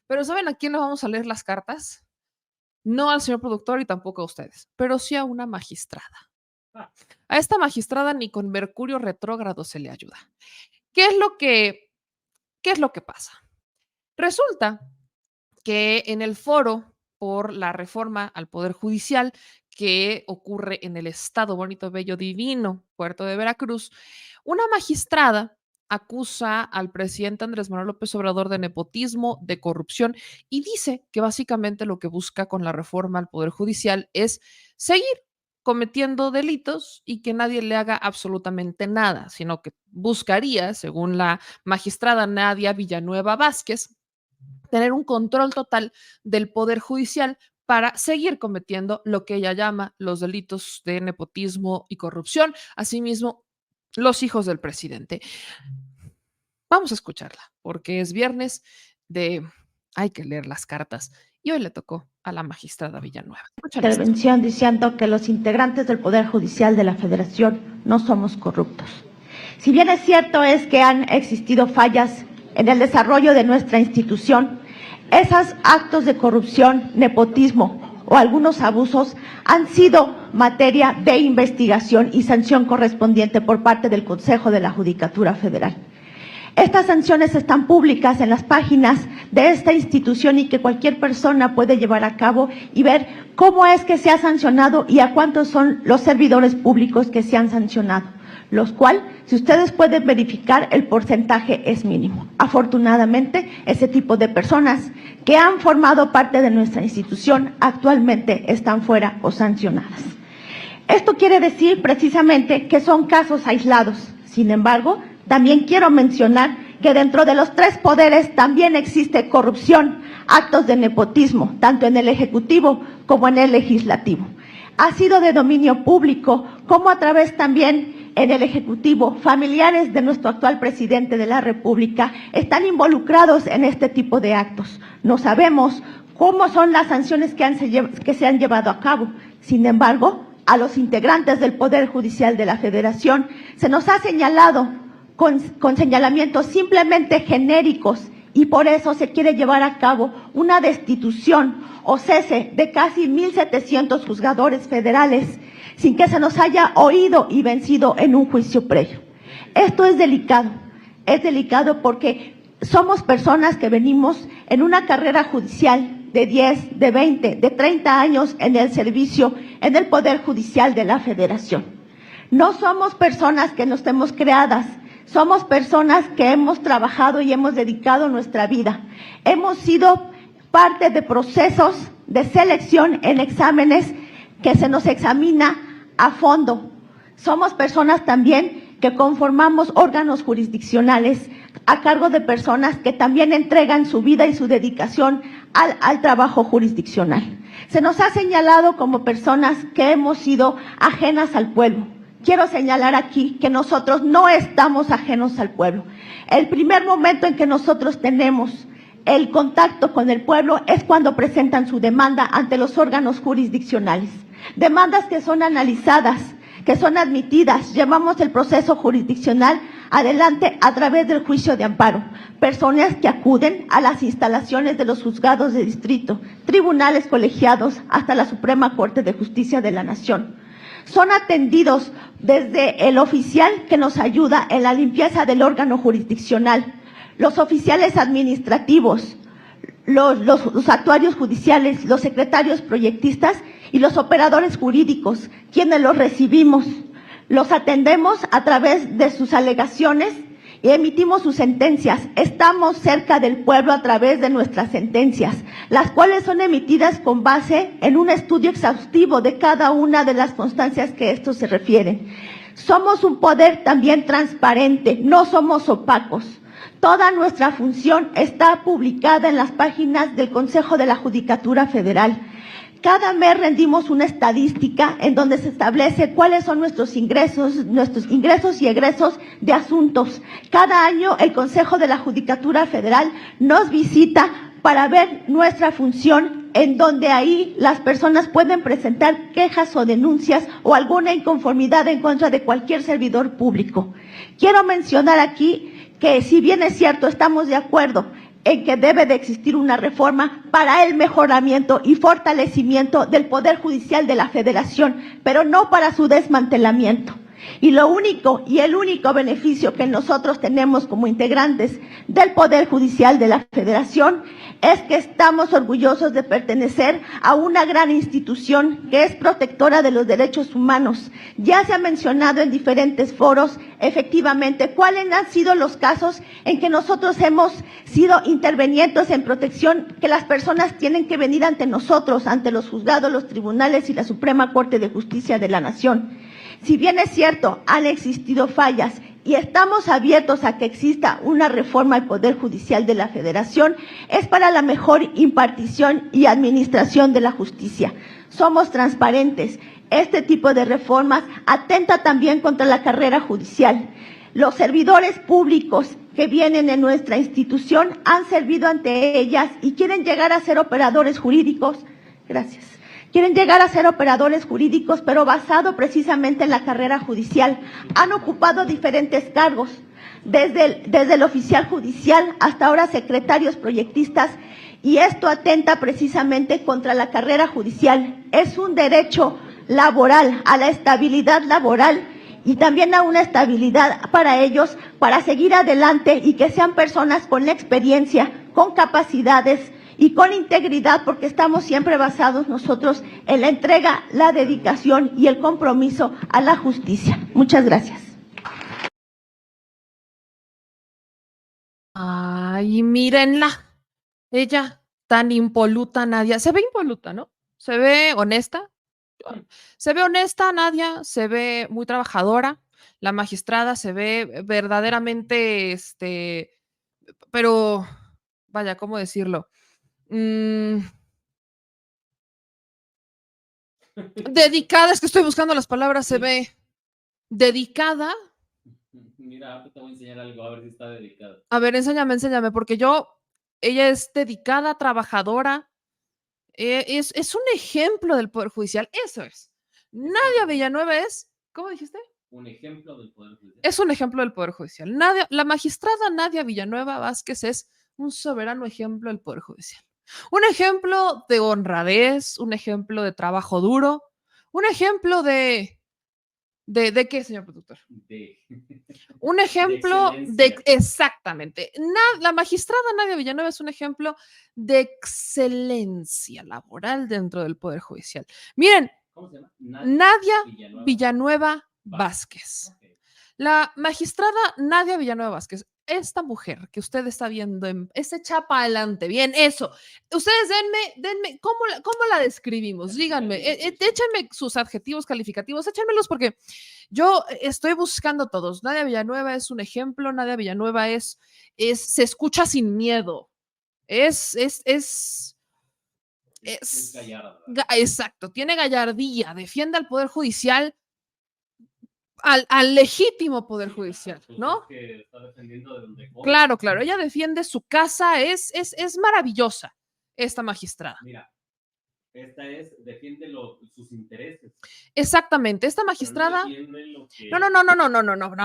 Pero ¿saben a quién le vamos a leer las cartas? No al señor productor y tampoco a ustedes, pero sí a una magistrada. A esta magistrada ni con Mercurio retrógrado se le ayuda. ¿Qué es lo que, qué es lo que pasa? Resulta que en el foro por la reforma al Poder Judicial que ocurre en el estado bonito, bello, divino, Puerto de Veracruz, una magistrada acusa al presidente Andrés Manuel López Obrador de nepotismo, de corrupción y dice que básicamente lo que busca con la reforma al Poder Judicial es seguir cometiendo delitos y que nadie le haga absolutamente nada, sino que buscaría, según la magistrada Nadia Villanueva Vázquez, tener un control total del Poder Judicial para seguir cometiendo lo que ella llama los delitos de nepotismo y corrupción, asimismo los hijos del presidente. Vamos a escucharla, porque es viernes de hay que leer las cartas y hoy le tocó a la magistrada Villanueva. Intervención diciendo que los integrantes del Poder Judicial de la Federación no somos corruptos. Si bien es cierto es que han existido fallas en el desarrollo de nuestra institución, esos actos de corrupción, nepotismo o algunos abusos han sido materia de investigación y sanción correspondiente por parte del Consejo de la Judicatura Federal. Estas sanciones están públicas en las páginas de esta institución y que cualquier persona puede llevar a cabo y ver cómo es que se ha sancionado y a cuántos son los servidores públicos que se han sancionado, los cuales, si ustedes pueden verificar, el porcentaje es mínimo. Afortunadamente, ese tipo de personas que han formado parte de nuestra institución actualmente están fuera o sancionadas. Esto quiere decir precisamente que son casos aislados. Sin embargo, también quiero mencionar que dentro de los tres poderes también existe corrupción, actos de nepotismo, tanto en el Ejecutivo como en el Legislativo. Ha sido de dominio público, como a través también en el Ejecutivo, familiares de nuestro actual presidente de la República están involucrados en este tipo de actos. No sabemos cómo son las sanciones que se han llevado a cabo. Sin embargo, a los integrantes del Poder Judicial de la Federación se nos ha señalado con señalamientos simplemente genéricos y por eso se quiere llevar a cabo una destitución o cese de casi 1,700 juzgadores federales sin que se nos haya oído y vencido en un juicio previo. Esto es delicado porque somos personas que venimos en una carrera judicial de 10, de 20, de 30 años en el servicio, en el Poder Judicial de la Federación. No somos personas que no estemos creadas, somos personas que hemos trabajado y hemos dedicado nuestra vida. Hemos sido parte de procesos de selección en exámenes que se nos examina a fondo. Somos personas también que conformamos órganos jurisdiccionales a cargo de personas que también entregan su vida y su dedicación al trabajo jurisdiccional. Se nos ha señalado como personas que hemos sido ajenas al pueblo. Quiero señalar aquí que nosotros no estamos ajenos al pueblo. El primer momento en que nosotros tenemos el contacto con el pueblo es cuando presentan su demanda ante los órganos jurisdiccionales. Demandas que son analizadas, que son admitidas. Llevamos el proceso jurisdiccional adelante a través del juicio de amparo. Personas que acuden a las instalaciones de los juzgados de distrito, tribunales colegiados, hasta la Suprema Corte de Justicia de la Nación. Son atendidos desde el oficial que nos ayuda en la limpieza del órgano jurisdiccional, los oficiales administrativos, los actuarios judiciales, los secretarios proyectistas y los operadores jurídicos, quienes los recibimos, los atendemos a través de sus alegaciones y emitimos sus sentencias. Estamos cerca del pueblo a través de nuestras sentencias, las cuales son emitidas con base en un estudio exhaustivo de cada una de las constancias que estos se refieren. Somos un poder también transparente, no somos opacos. Toda nuestra función está publicada en las páginas del Consejo de la Judicatura Federal. Cada mes rendimos una estadística en donde se establece cuáles son nuestros ingresos y egresos de asuntos. Cada año el Consejo de la Judicatura Federal nos visita para ver nuestra función, en donde ahí las personas pueden presentar quejas o denuncias o alguna inconformidad en contra de cualquier servidor público. Quiero mencionar aquí que si bien es cierto, estamos de acuerdo en que debe de existir una reforma para el mejoramiento y fortalecimiento del Poder Judicial de la Federación, pero no para su desmantelamiento. Y el único beneficio que nosotros tenemos como integrantes del Poder Judicial de la Federación es que estamos orgullosos de pertenecer a una gran institución que es protectora de los derechos humanos. Ya se ha mencionado en diferentes foros, efectivamente, cuáles han sido los casos en que nosotros hemos sido intervenientes en protección, que las personas tienen que venir ante nosotros, ante los juzgados, los tribunales y la Suprema Corte de Justicia de la Nación. Si bien es cierto, han existido fallas y estamos abiertos a que exista una reforma al Poder Judicial de la Federación, es para la mejor impartición y administración de la justicia. Somos transparentes. Este tipo de reformas atenta también contra la carrera judicial. Los servidores públicos que vienen en nuestra institución han servido ante ellas y quieren llegar a ser operadores jurídicos. Gracias. Quieren llegar a ser operadores jurídicos, pero basado precisamente en la carrera judicial. Han ocupado diferentes cargos, desde el oficial judicial hasta ahora secretarios proyectistas, y esto atenta precisamente contra la carrera judicial. Es un derecho laboral, a la estabilidad laboral y también a una estabilidad para ellos, para seguir adelante y que sean personas con experiencia, con capacidades y con integridad, porque estamos siempre basados nosotros en la entrega, la dedicación y el compromiso a la justicia. Muchas gracias. Ay, mírenla. Ella, tan impoluta, Nadia. Se ve impoluta, ¿no? Se ve honesta. Se ve honesta, Nadia. Se ve muy trabajadora. La magistrada se ve verdaderamente, pero, vaya, ¿cómo decirlo? Dedicada, es que estoy buscando las palabras, se ve dedicada. Mira, te voy a enseñar algo, a ver si está dedicada. A ver, enséñame, porque ella es dedicada, trabajadora, es un ejemplo del Poder Judicial, eso es. Nadia Villanueva es, ¿cómo dijiste? Un ejemplo del Poder Judicial. Es un ejemplo del Poder Judicial. La magistrada Nadia Villanueva Vázquez es un soberano ejemplo del Poder Judicial. Un ejemplo de honradez, un ejemplo de trabajo duro, un ejemplo ¿de qué, señor productor? Un ejemplo exactamente. La magistrada Nadia Villanueva es un ejemplo de excelencia laboral dentro del Poder Judicial. Miren, ¿cómo se llama? Nadia Villanueva Vázquez. Okay. La magistrada Nadia Villanueva Vázquez, esta mujer que usted está viendo, es hecha para adelante, bien, eso. Ustedes denme, ¿cómo la describimos? Díganme, échenme sus adjetivos calificativos, échenmelos porque yo estoy buscando todos. Nadia Villanueva es un ejemplo, Nadia Villanueva se escucha sin miedo, es gallarda. Exacto, tiene gallardía, defiende al Poder Judicial, al legítimo Poder Judicial, ¿no? Es que está defendiendo de donde come. Claro, ella defiende su casa, es maravillosa esta magistrada. Mira, esta defiende sus intereses. Exactamente, esta magistrada.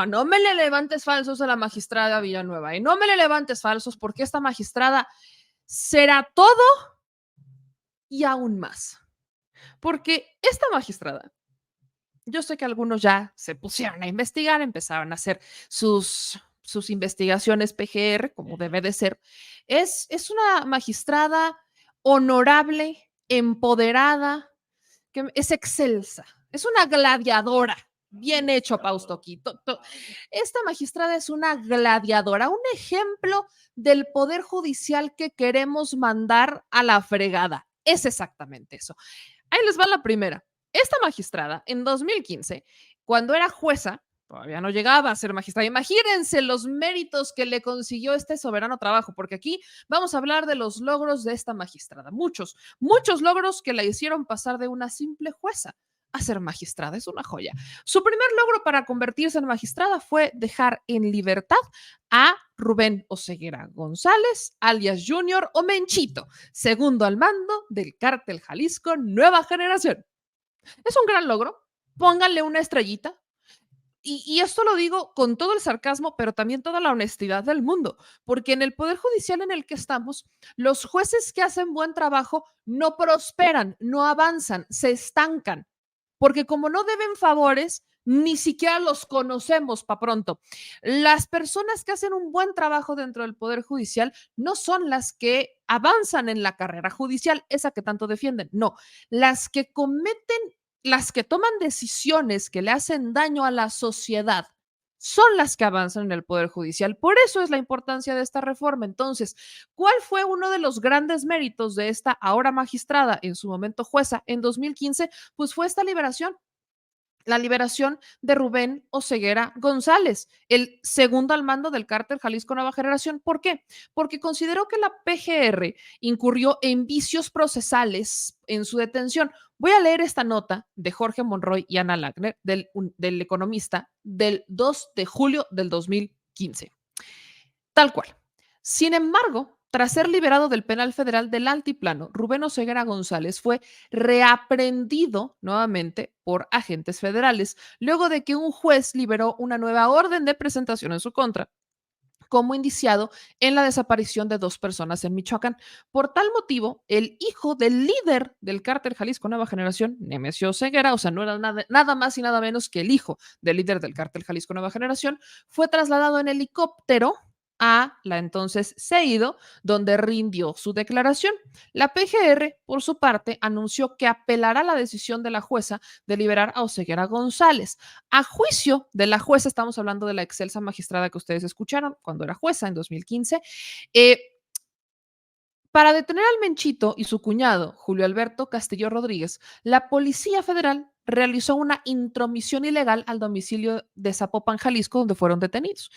No me le levantes falsos a la magistrada Villanueva, y no me le levantes falsos, porque esta magistrada será todo y aún más. Porque esta magistrada, yo sé que algunos ya se pusieron a investigar, empezaron a hacer sus investigaciones PGR, como debe de ser. Es una magistrada honorable, empoderada, que es excelsa, es una gladiadora. Bien hecho, Paustoquito. Esta magistrada es una gladiadora, un ejemplo del Poder Judicial que queremos mandar a la fregada. Es exactamente eso. Ahí les va la primera. Esta magistrada, en 2015, cuando era jueza, todavía no llegaba a ser magistrada. Imagínense los méritos que le consiguió este soberano trabajo, porque aquí vamos a hablar de los logros de esta magistrada. Muchos logros que la hicieron pasar de una simple jueza a ser magistrada. Es una joya. Su primer logro para convertirse en magistrada fue dejar en libertad a Rubén Oseguera González, alias Junior o Menchito, segundo al mando del Cártel Jalisco Nueva Generación. Es un gran logro. Pónganle una estrellita. Y esto lo digo con todo el sarcasmo, pero también toda la honestidad del mundo, porque en el Poder Judicial en el que estamos, los jueces que hacen buen trabajo no prosperan, no avanzan, se estancan, porque como no deben favores, ni siquiera los conocemos para pronto. Las personas que hacen un buen trabajo dentro del Poder Judicial no son las que avanzan en la carrera judicial, esa que tanto defienden, no, las que cometen, las que toman decisiones que le hacen daño a la sociedad son las que avanzan en el Poder Judicial. Por eso es la importancia de esta reforma. Entonces, ¿cuál fue uno de los grandes méritos de esta ahora magistrada, en su momento jueza, en 2015? Pues fue esta liberación, la liberación de Rubén Oseguera González, el segundo al mando del cártel Jalisco Nueva Generación. ¿Por qué? Porque consideró que la PGR incurrió en vicios procesales en su detención. Voy a leer esta nota de Jorge Monroy y Ana Lagner, del Economista, del 2 de julio del 2015. Tal cual. Sin embargo, tras ser liberado del penal federal del Altiplano, Rubén Oseguera González fue reaprendido nuevamente por agentes federales, luego de que un juez liberó una nueva orden de presentación en su contra como indiciado en la desaparición de 2 personas en Michoacán. Por tal motivo, el hijo del líder del cártel Jalisco Nueva Generación, Nemesio Ceguera, o sea, no era nada más y nada menos que el hijo del líder del cártel Jalisco Nueva Generación, fue trasladado en helicóptero a la entonces CEIDO, donde rindió su declaración. La PGR, por su parte, anunció que apelará la decisión de la jueza de liberar a Oseguera González. A juicio de la jueza, estamos hablando de la excelsa magistrada que ustedes escucharon cuando era jueza en 2015, eh, para detener al Menchito y su cuñado, Julio Alberto Castillo Rodríguez, la Policía Federal realizó una intromisión ilegal al domicilio de Zapopan, Jalisco, donde fueron detenidos.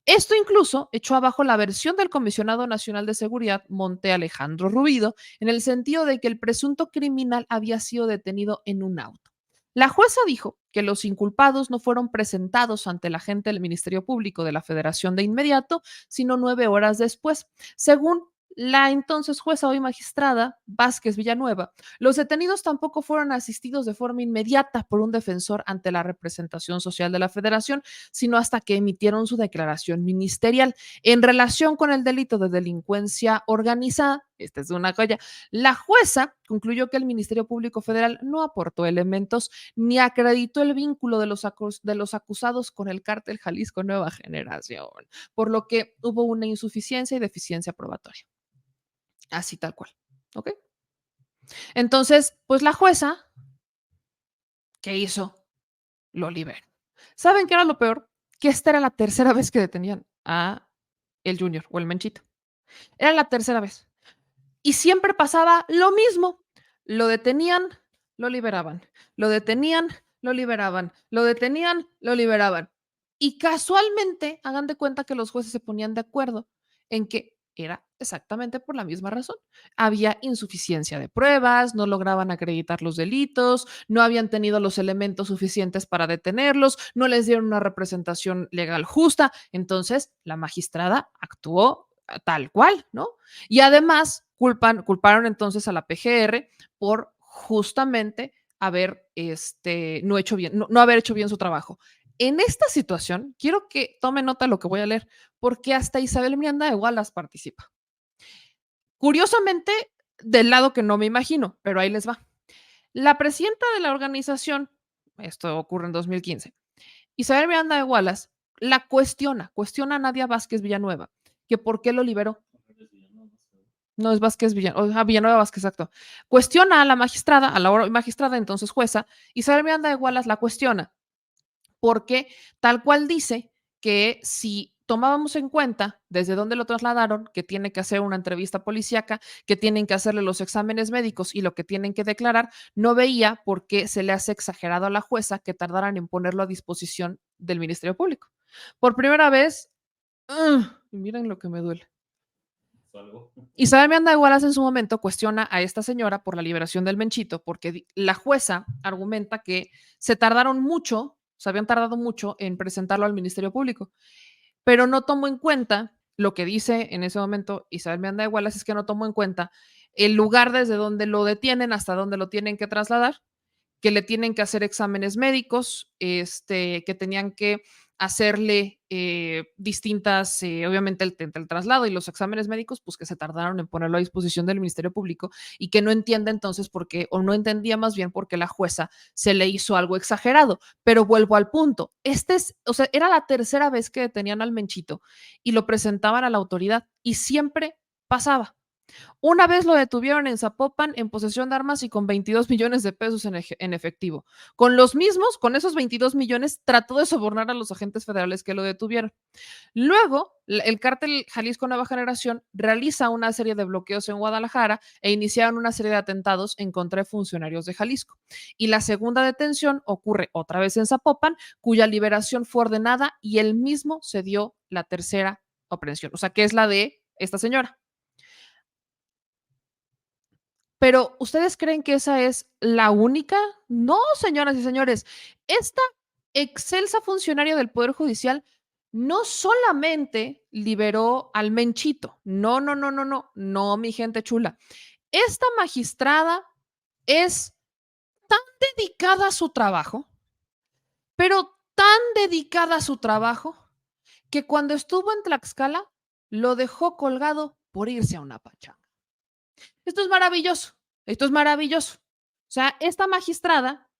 Esto incluso echó abajo la versión del Comisionado Nacional de Seguridad, Monte Alejandro Rubido, en el sentido de que el presunto criminal había sido detenido en un auto. La jueza dijo que los inculpados no fueron presentados ante la agente del Ministerio Público de la Federación de inmediato, sino 9 horas después. Según la entonces jueza, hoy magistrada Vázquez Villanueva, los detenidos tampoco fueron asistidos de forma inmediata por un defensor ante la representación social de la Federación, sino hasta que emitieron su declaración ministerial. En relación con el delito de delincuencia organizada, esta es una joya, la jueza concluyó que el Ministerio Público Federal no aportó elementos ni acreditó el vínculo de los acusados con el cártel Jalisco Nueva Generación, por lo que hubo una insuficiencia y deficiencia probatoria. Así tal cual. ¿Ok? Entonces, pues la jueza, ¿qué hizo? Lo liberó. ¿Saben qué era lo peor? Que esta era la tercera vez que detenían a el Junior o el Menchito. Era la tercera vez. Y siempre pasaba lo mismo. Lo detenían, lo liberaban. Lo detenían, lo liberaban. Lo detenían, lo liberaban. Y casualmente, hagan de cuenta que los jueces se ponían de acuerdo en que era exactamente por la misma razón. Había insuficiencia de pruebas, no lograban acreditar los delitos, no habían tenido los elementos suficientes para detenerlos, no les dieron una representación legal justa. Entonces, la magistrada actuó tal cual, ¿no? Y además culparon entonces a la PGR por justamente haber no haber hecho bien su trabajo. En esta situación, quiero que tome nota de lo que voy a leer, porque hasta Isabel Miranda de Wallace participa. Curiosamente, del lado que no me imagino, pero ahí les va. La presidenta de la organización, esto ocurre en 2015, Isabel Miranda de Wallace la cuestiona a Nadia Vázquez Villanueva, que por qué lo liberó. No es Vázquez Villanueva, Villanueva Vázquez, exacto. Cuestiona a la magistrada, a la magistrada, entonces jueza, Isabel Miranda de Wallace la cuestiona, porque tal cual dice que si tomábamos en cuenta desde dónde lo trasladaron, que tiene que hacer una entrevista policíaca, que tienen que hacerle los exámenes médicos y lo que tienen que declarar, no veía por qué se le hace exagerado a la jueza que tardaran en ponerlo a disposición del Ministerio Público. Por primera vez, y miren lo que me duele. Isabel Miranda de Wallace en su momento cuestiona a esta señora por la liberación del Menchito, porque la jueza argumenta que se habían tardado mucho en presentarlo al Ministerio Público, pero no tomó en cuenta lo que dice en ese momento Isabel Miranda de Wallace, es que no tomó en cuenta el lugar desde donde lo detienen hasta donde lo tienen que trasladar, que le tienen que hacer exámenes médicos, que tenían que hacerle distintas, obviamente el traslado y los exámenes médicos, pues que se tardaron en ponerlo a disposición del Ministerio Público y que no entiende entonces por qué, o no entendía más bien por qué la jueza se le hizo algo exagerado. Pero vuelvo al punto, o sea, era la tercera vez que detenían al Menchito y lo presentaban a la autoridad y siempre pasaba. Una vez lo detuvieron en Zapopan en posesión de armas y con 22 millones de pesos en efectivo. Con esos 22 millones, trató de sobornar a los agentes federales que lo detuvieron. Luego, el cártel Jalisco Nueva Generación realiza una serie de bloqueos en Guadalajara e iniciaron una serie de atentados en contra de funcionarios de Jalisco. Y la segunda detención ocurre otra vez en Zapopan, cuya liberación fue ordenada y él mismo se dio la tercera aprehensión, o sea, que es la de esta señora. Pero, ¿ustedes creen que esa es la única? No, señoras y señores. Esta excelsa funcionaria del Poder Judicial no solamente liberó al Menchito. No, no, no, no, no, no, mi gente chula. Esta magistrada es tan dedicada a su trabajo, pero tan dedicada a su trabajo, que cuando estuvo en Tlaxcala, lo dejó colgado por irse a una pachanga. Esto es maravilloso, esto es maravilloso. O sea, esta magistrada,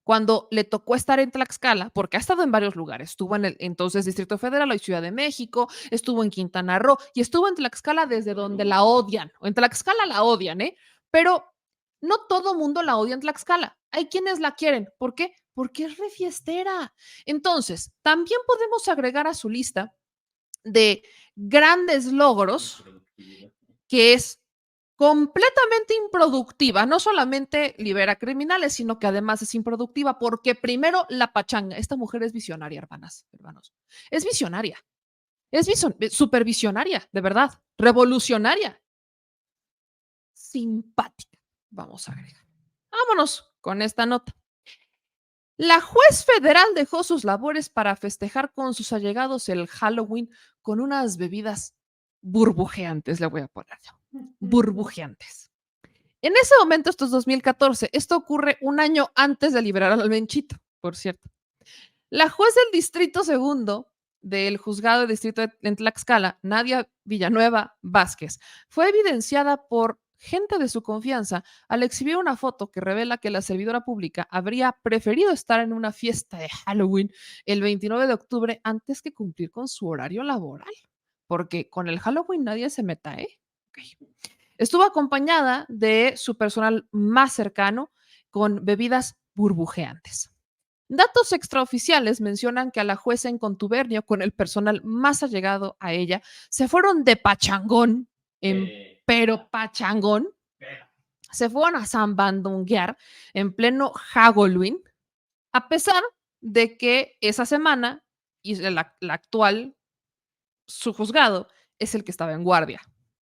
cuando le tocó estar en Tlaxcala, porque ha estado en varios lugares, estuvo en el entonces Distrito Federal y Ciudad de México, estuvo en Quintana Roo y estuvo en Tlaxcala desde donde la odian. En Tlaxcala la odian, ¿eh? Pero no todo mundo la odia en Tlaxcala. Hay quienes la quieren. ¿Por qué? Porque es refiestera. Entonces, también podemos agregar a su lista de grandes logros, que es completamente improductiva. No solamente libera criminales, sino que además es improductiva porque primero la pachanga. Esta mujer es visionaria, hermanos. Es visionaria. Es súper visionaria, de verdad. Revolucionaria. Simpática. Vamos a agregar. Vámonos con esta nota. La juez federal dejó sus labores para festejar con sus allegados el Halloween con unas bebidas burbujeantes, le voy a poner yo. Burbujeantes. En ese momento, esto es 2014, esto ocurre un año antes de liberar al Menchito, por cierto. La juez del Distrito Segundo del Juzgado de Distrito en Tlaxcala, Nadia Villanueva Vázquez, fue evidenciada por gente de su confianza al exhibir una foto que revela que la servidora pública habría preferido estar en una fiesta de Halloween el 29 de octubre antes que cumplir con su horario laboral, porque con el Halloween nadie se meta, ¿eh? Okay. Estuvo acompañada de su personal más cercano con bebidas burbujeantes. Datos extraoficiales mencionan que a la jueza en contubernio con el personal más allegado a ella se fueron de pachangón, pero pachangón, se fueron a zambandonguear en pleno Halloween, a pesar de que esa semana y la actual, su juzgado es el que estaba en guardia.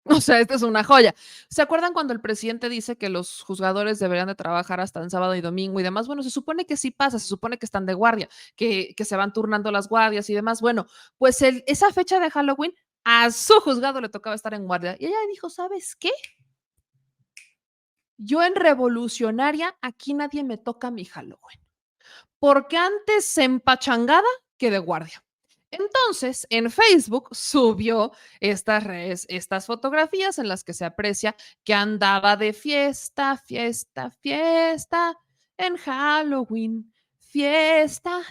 O sea, esta es una joya. ¿Se acuerdan cuando el presidente dice que los juzgadores deberían de trabajar hasta en sábado y domingo y demás? Bueno, se supone que sí pasa, se supone que están de guardia, que se van turnando las guardias y demás. Bueno, pues esa fecha de Halloween a su juzgado le tocaba estar en guardia. Y ella dijo, ¿sabes qué? Yo en revolucionaria, aquí nadie me toca mi Halloween. Porque antes empachangada que de guardia. Entonces, en Facebook subió estas fotografías en las que se aprecia que andaba de fiesta, fiesta, fiesta en Halloween, fiesta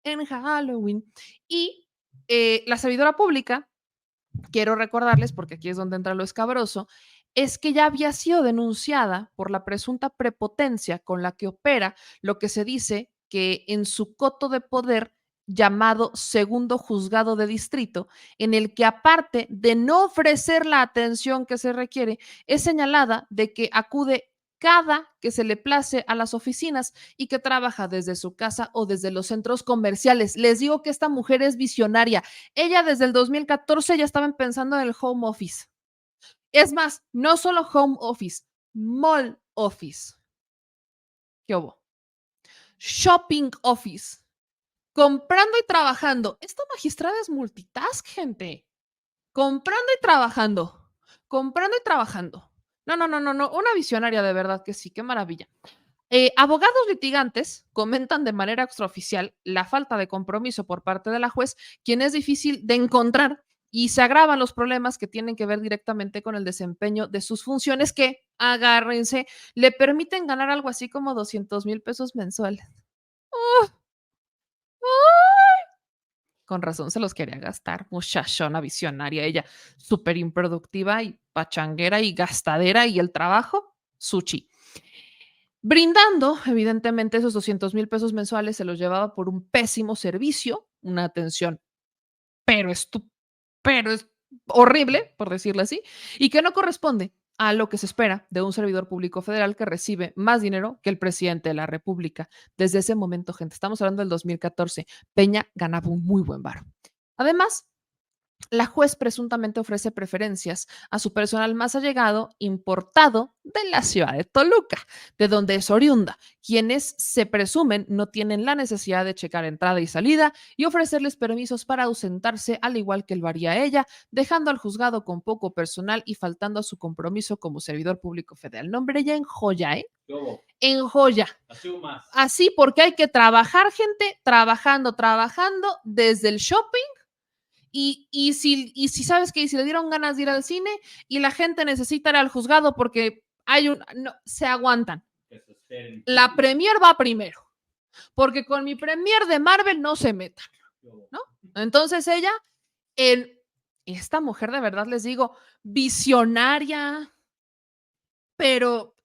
en Halloween. Y la servidora pública, quiero recordarles, porque aquí es donde entra lo escabroso, es que ya había sido denunciada por la presunta prepotencia con la que opera lo que se dice que en su coto de poder llamado segundo juzgado de distrito, en el que aparte de no ofrecer la atención que se requiere, es señalada de que acude cada que se le place a las oficinas y que trabaja desde su casa o desde los centros comerciales. Les digo que esta mujer es visionaria. Ella desde el 2014 ya estaba pensando en el home office. Es más, no solo home office, mall office. ¿Qué hubo? Shopping office. Comprando y trabajando. Esta magistrada es multitask, gente. Comprando y trabajando. Comprando y trabajando. No, no, no, no, no. Una visionaria de verdad que sí, qué maravilla. Abogados litigantes comentan de manera extraoficial la falta de compromiso por parte de la juez, quien es difícil de encontrar y se agravan los problemas que tienen que ver directamente con el desempeño de sus funciones que, agárrense, le permiten ganar algo así como 200,000 pesos mensuales. ¡Ah! ¡Ay! Con razón se los quería gastar, muchachona visionaria, ella súper improductiva y pachanguera y gastadera y el trabajo, sushi. Brindando, evidentemente, esos 200,000 pesos mensuales se los llevaba por un pésimo servicio, una atención, pero, pero es horrible, por decirlo así, y que no corresponde a lo que se espera de un servidor público federal que recibe más dinero que el presidente de la República. Desde ese momento, gente, estamos hablando del 2014, Peña ganaba un muy buen varo. Además, la juez presuntamente ofrece preferencias a su personal más allegado importado de la ciudad de Toluca, de donde es oriunda, quienes se presumen no tienen la necesidad de checar entrada y salida y ofrecerles permisos para ausentarse, al igual que lo haría ella, dejando al juzgado con poco personal y faltando a su compromiso como servidor público federal. Nombre ya en joya, ¿eh? En joya. Así porque hay que trabajar, gente, trabajando desde el shopping. Y si sabes que si le dieron ganas de ir al cine y la gente necesita ir al juzgado porque no, se aguantan. La premier va primero, porque con mi premier de Marvel no se metan, ¿no? Entonces ella, esta mujer de verdad les digo, visionaria, pero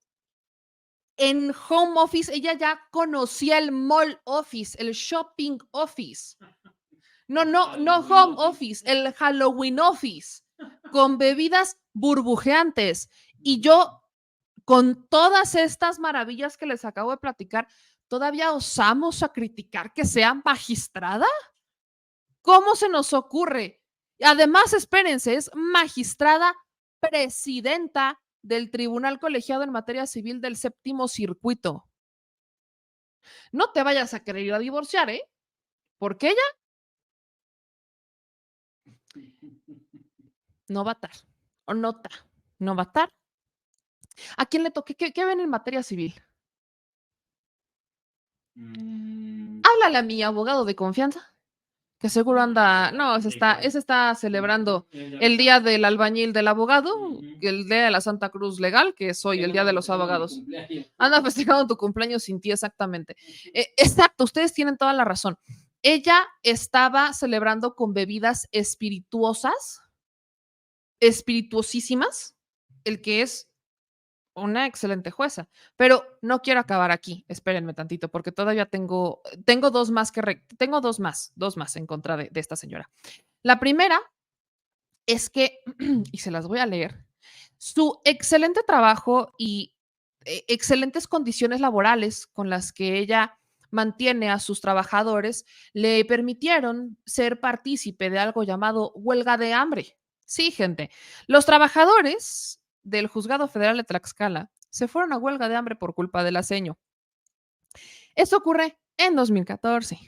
en home office ella ya conocía el mall office, el shopping office. No home office, el Halloween office, con bebidas burbujeantes. Y yo, con todas estas maravillas que les acabo de platicar, ¿todavía osamos a criticar que sea magistrada? ¿Cómo se nos ocurre? Además, espérense, es magistrada presidenta del Tribunal Colegiado en Materia Civil del Séptimo Circuito. No te vayas a querer ir a divorciar, ¿eh? Porque ella no va a estar, o no va a estar. ¿A quién le toque? ¿Qué ven en materia civil? Háblale a mi abogado de confianza, que seguro anda, no, ese está celebrando el día del albañil del abogado, el día de la Santa Cruz legal, que es hoy, el día de los abogados. Anda festejando tu cumpleaños sin ti, exactamente. Exacto, ustedes tienen toda la razón. Ella estaba celebrando con bebidas espirituosísimas, el que es una excelente jueza, pero no quiero acabar aquí. Espérenme tantito, porque todavía tengo dos más tengo dos más en contra de esta señora. La primera es que, y se las voy a leer, su excelente trabajo y excelentes condiciones laborales con las que ella mantiene a sus trabajadores le permitieron ser partícipe de algo llamado huelga de hambre. Sí, gente, los trabajadores del Juzgado Federal de Tlaxcala se fueron a huelga de hambre por culpa del aceño. Esto ocurre en 2014.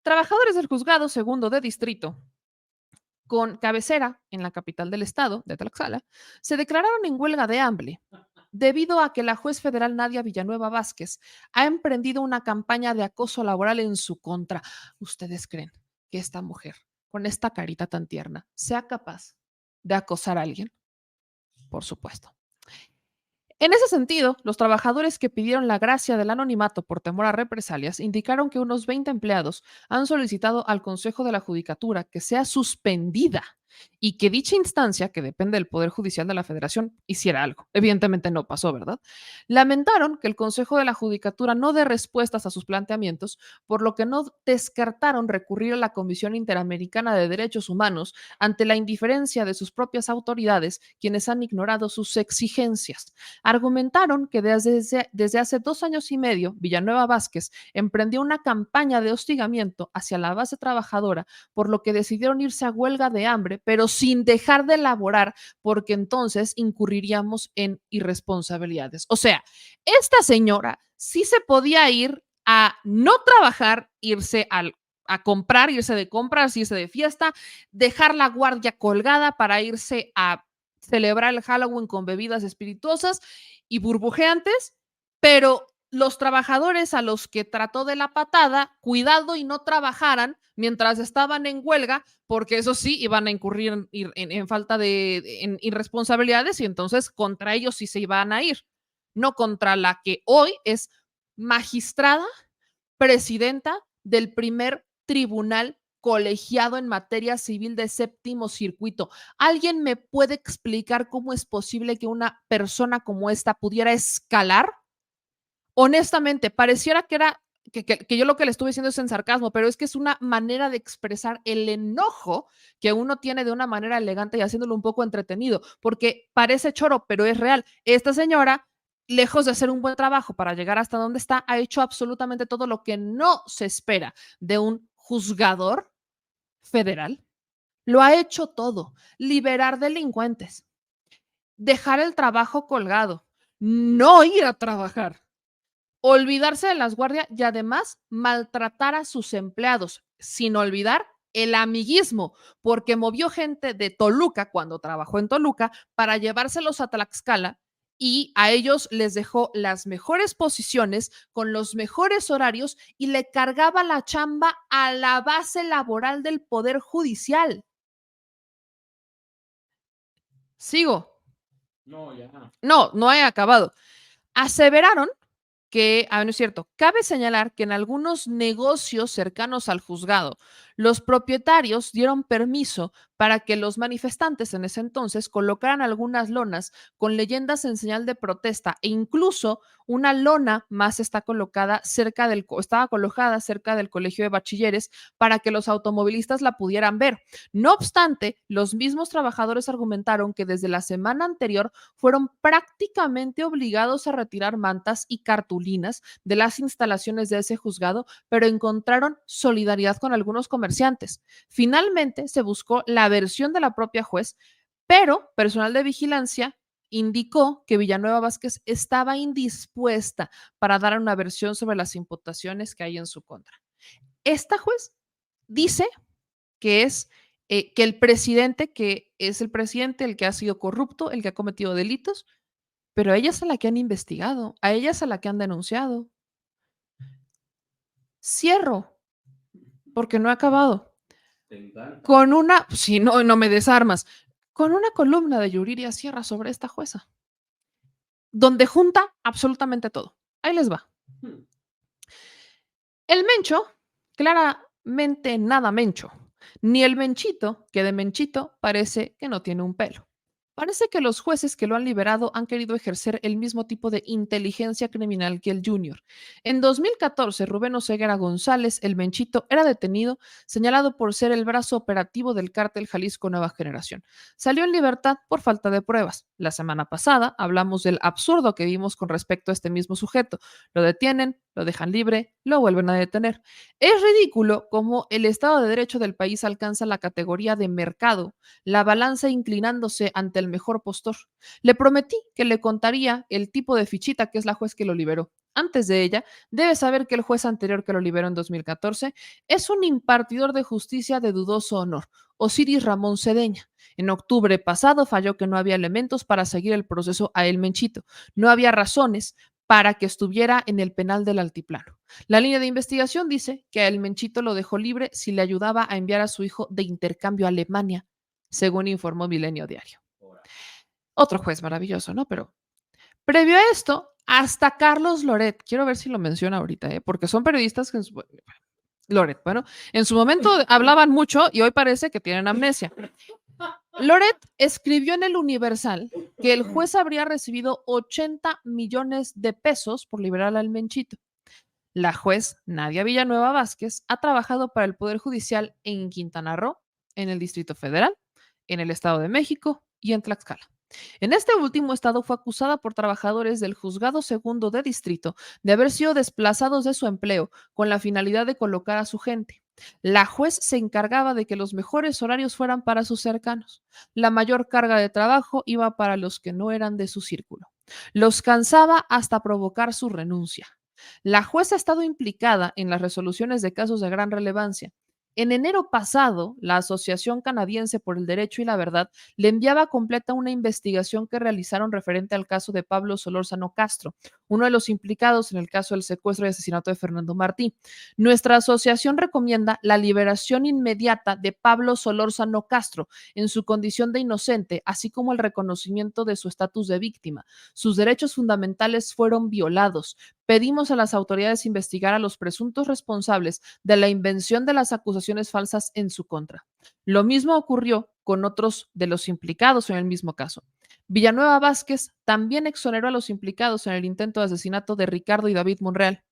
Trabajadores del Juzgado Segundo de Distrito, con cabecera en la capital del estado, de Tlaxcala, se declararon en huelga de hambre debido a que la juez federal Nadia Villanueva Vázquez ha emprendido una campaña de acoso laboral en su contra. ¿Ustedes creen que esta mujer, con esta carita tan tierna, sea capaz de acosar a alguien? Por supuesto. En ese sentido, los trabajadores que pidieron la gracia del anonimato por temor a represalias indicaron que unos 20 empleados han solicitado al Consejo de la Judicatura que sea suspendida y que dicha instancia, que depende del Poder Judicial de la Federación, hiciera algo. Evidentemente no pasó, ¿verdad? Lamentaron que el Consejo de la Judicatura no dé respuestas a sus planteamientos, por lo que no descartaron recurrir a la Comisión Interamericana de Derechos Humanos ante la indiferencia de sus propias autoridades, quienes han ignorado sus exigencias. Argumentaron que desde hace 2 años y medio, Villanueva Vázquez emprendió una campaña de hostigamiento hacia la base trabajadora, por lo que decidieron irse a huelga de hambre, pero sin dejar de laborar, porque entonces incurriríamos en irresponsabilidades. O sea, esta señora sí se podía ir a no trabajar, irse a comprar, irse de compras, irse de fiesta, dejar la guardia colgada para irse a celebrar el Halloween con bebidas espirituosas y burbujeantes, pero los trabajadores a los que trató de la patada, cuidado y no trabajaran mientras estaban en huelga, porque eso sí, iban a incurrir en falta en irresponsabilidades y entonces contra ellos sí se iban a ir, no contra la que hoy es magistrada, presidenta del primer tribunal colegiado en materia civil de séptimo circuito. ¿Alguien me puede explicar cómo es posible que una persona como esta pudiera escalar? Honestamente, pareciera que era que yo lo que le estuve diciendo es en sarcasmo, pero es que es una manera de expresar el enojo que uno tiene de una manera elegante y haciéndolo un poco entretenido, porque parece choro, pero es real. Esta señora, lejos de hacer un buen trabajo para llegar hasta donde está, ha hecho absolutamente todo lo que no se espera de un juzgador federal. Lo ha hecho todo. Liberar delincuentes, dejar el trabajo colgado, no ir a trabajar, olvidarse de las guardias y además maltratar a sus empleados, sin olvidar el amiguismo, porque movió gente de Toluca cuando trabajó en Toluca para llevárselos a Tlaxcala y a ellos les dejó las mejores posiciones con los mejores horarios y le cargaba la chamba a la base laboral del Poder Judicial. Sigo. No, ya. No he acabado. Aseveraron que, no es cierto, cabe señalar que en algunos negocios cercanos al juzgado, los propietarios dieron permiso para que los manifestantes en ese entonces colocaran algunas lonas con leyendas en señal de protesta e incluso una lona más estaba colocada cerca del colegio de bachilleres para que los automovilistas la pudieran ver. No obstante, los mismos trabajadores argumentaron que desde la semana anterior fueron prácticamente obligados a retirar mantas y cartulinas de las instalaciones de ese juzgado, pero encontraron solidaridad con algunos comerciantes. Finalmente se buscó la versión de la propia juez, pero personal de vigilancia indicó que Villanueva Vázquez estaba indispuesta para dar una versión sobre las imputaciones que hay en su contra. Esta juez dice que es que el presidente, que es el presidente, el que ha sido corrupto, el que ha cometido delitos, pero a ella es a la que han investigado, a ella es a la que han denunciado. Cierro, porque no he acabado. Con una, si no, no me desarmas, con una columna de Yuriria Sierra sobre esta jueza, donde junta absolutamente todo. Ahí les va. El Mencho, claramente nada Mencho, ni el Menchito, que de Menchito parece que no tiene un pelo. Parece que los jueces que lo han liberado han querido ejercer el mismo tipo de inteligencia criminal que el Junior. En 2014, Rubén Oseguera González, el Menchito, era detenido, señalado por ser el brazo operativo del cártel Jalisco Nueva Generación. Salió en libertad por falta de pruebas. La semana pasada hablamos del absurdo que vimos con respecto a este mismo sujeto. Lo detienen, lo dejan libre, lo vuelven a detener. Es ridículo cómo el Estado de Derecho del país alcanza la categoría de mercado, la balanza inclinándose ante el mejor postor. Le prometí que le contaría el tipo de fichita que es la juez que lo liberó. Antes de ella, debe saber que el juez anterior que lo liberó en 2014 es un impartidor de justicia de dudoso honor, Osiris Ramón Cedeña. En octubre pasado falló que no había elementos para seguir el proceso a El Menchito. No había razones para que estuviera en el penal del Altiplano. La línea de investigación dice que a El Menchito lo dejó libre si le ayudaba a enviar a su hijo de intercambio a Alemania, según informó Milenio Diario. Otro juez maravilloso, ¿no? Pero previo a esto, hasta Carlos Loret, quiero ver si lo menciona ahorita, porque son periodistas que Loret, bueno, en su momento hablaban mucho y hoy parece que tienen amnesia. Loret escribió en el Universal que el juez habría recibido 80 millones de pesos por liberar al Menchito. La juez Nadia Villanueva Vázquez ha trabajado para el Poder Judicial en Quintana Roo, en el Distrito Federal, en el Estado de México y en Tlaxcala. En este último estado fue acusada por trabajadores del Juzgado Segundo de Distrito de haber sido desplazados de su empleo con la finalidad de colocar a su gente. La juez se encargaba de que los mejores horarios fueran para sus cercanos. La mayor carga de trabajo iba para los que no eran de su círculo. Los cansaba hasta provocar su renuncia. La juez ha estado implicada en las resoluciones de casos de gran relevancia. En enero pasado, la Asociación Canadiense por el Derecho y la Verdad le enviaba completa una investigación que realizaron referente al caso de Pablo Solórzano Castro, uno de los implicados en el caso del secuestro y asesinato de Fernando Martí. Nuestra asociación recomienda la liberación inmediata de Pablo Solórzano Castro en su condición de inocente, así como el reconocimiento de su estatus de víctima. Sus derechos fundamentales fueron violados. Pedimos a las autoridades investigar a los presuntos responsables de la invención de las acusaciones falsas en su contra. Lo mismo ocurrió con otros de los implicados en el mismo caso. Villanueva Vázquez también exoneró a los implicados en el intento de asesinato de Ricardo y David Monreal.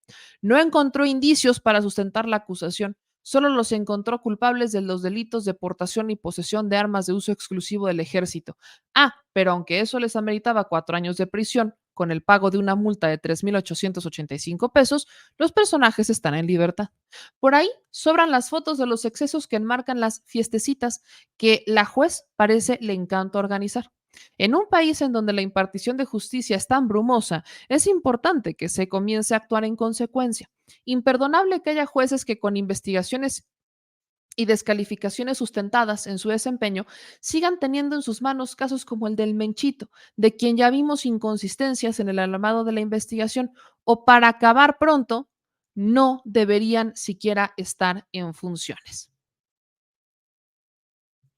No encontró indicios para sustentar la acusación, solo los encontró culpables de los delitos de portación y posesión de armas de uso exclusivo del ejército. Pero aunque eso les ameritaba 4 años de prisión, con el pago de una multa de 3,885 pesos, los personajes están en libertad. Por ahí sobran las fotos de los excesos que enmarcan las fiestecitas que la juez parece le encanta organizar. En un país en donde la impartición de justicia es tan brumosa, es importante que se comience a actuar en consecuencia. Imperdonable que haya jueces que con investigaciones y descalificaciones sustentadas en su desempeño sigan teniendo en sus manos casos como el del Menchito, de quien ya vimos inconsistencias en el armado de la investigación, o para acabar pronto, no deberían siquiera estar en funciones.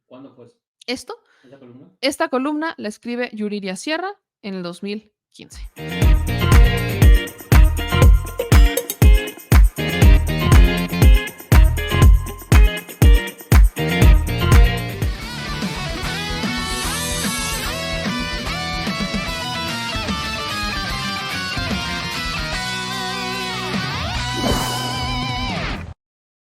¿Cuándo fue eso? Esto, ¿Esa columna? esta columna la escribe Yuriria Sierra en el 2015.